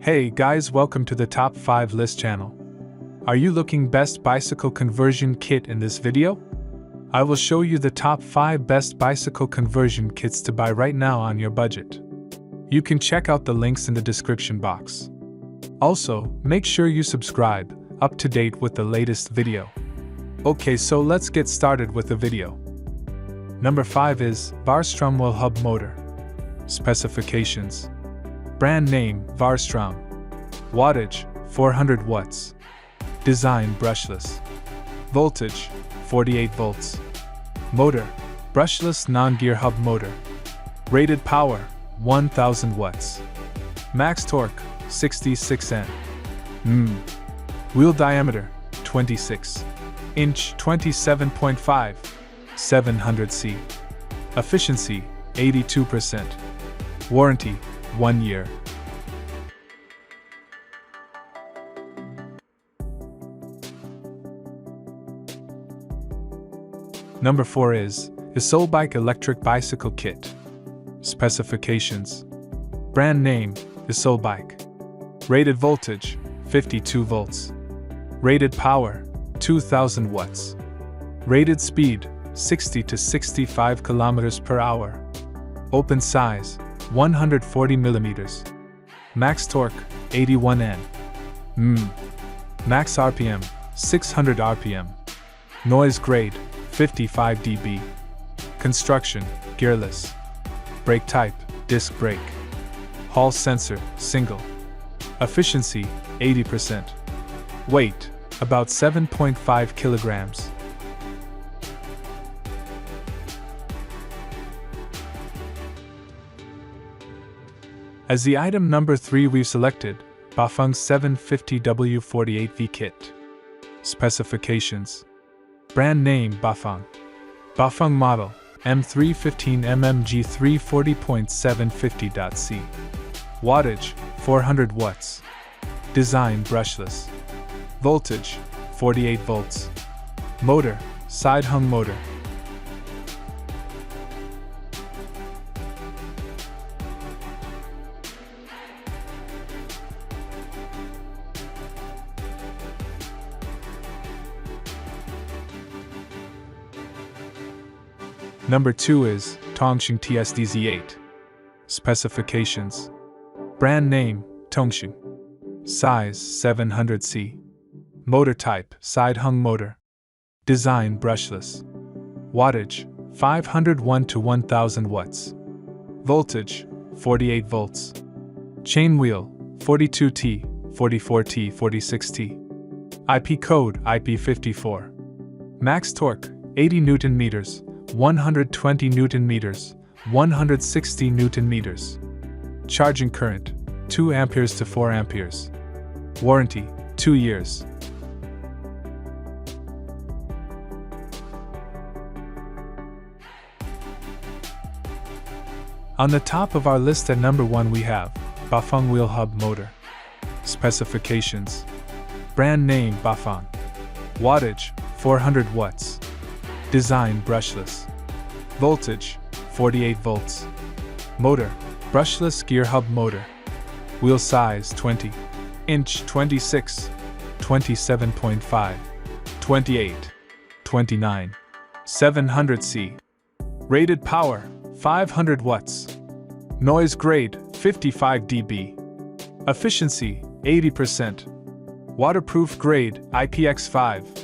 Hey guys, welcome to the Top 5 List channel. Are you looking best bicycle conversion kit in this video? I will show you the top 5 best bicycle conversion kits to buy right now on your budget. You can check out the links in the description box. Also, make sure you subscribe, up to date with the latest video. Okay, so let's get started with the video. Number 5 is Varstrom Wheel Hub Motor. Specifications: brand name Varstrom. Wattage 400 watts. Design brushless. Voltage 48 volts. Motor brushless non-gear hub motor. Rated power 1000 watts. Max torque 66 N. Wheel diameter 26 inch 27.5 700C. Efficiency 82%. Warranty 1 year. Number 4 is eBike Electric Bicycle Kit. Specifications: brand name eBike. Rated voltage 52 volts. Rated power 2000 watts. Rated speed 60 to 65 kilometers per hour. Open size 140 millimeters. Max torque 81 N. Max RPM 600 RPM. Noise grade 55 dB. Construction gearless. Brake type disc brake. Hall sensor single. Efficiency 80%. Weight about 7.5 kilograms. As the item number 3, we've selected Bafang 750W48V kit. Specifications: brand name Bafang. Bafang model M315mm G340.750.C. Wattage 400 watts. Design brushless. Voltage 48 volts. Motor side hung motor. Number 2 is Tongxing TSDZ8. Specifications: brand name Tongxing. Size 700C. Motor type side hung motor. Design brushless. Wattage 501 to 1000 watts. Voltage 48 volts. Chain wheel 42T, 44T, 46T. IP code IP54. Max torque 80 Newton meters. 120 Newton meters, 160 Newton meters. Charging current 2 amperes to 4 amperes. Warranty 2 years. On the top of our list at number 1 we have Bafang Wheel Hub Motor. Specifications: brand name Bafang. Wattage 400 watts. Design brushless. Voltage 48 volts. Motor brushless gear hub motor. Wheel size 20 inch 26, 27.5, 28, 29, 700C. Rated power 500 watts. Noise grade 55 dB. Efficiency 80%. Waterproof grade IPX5.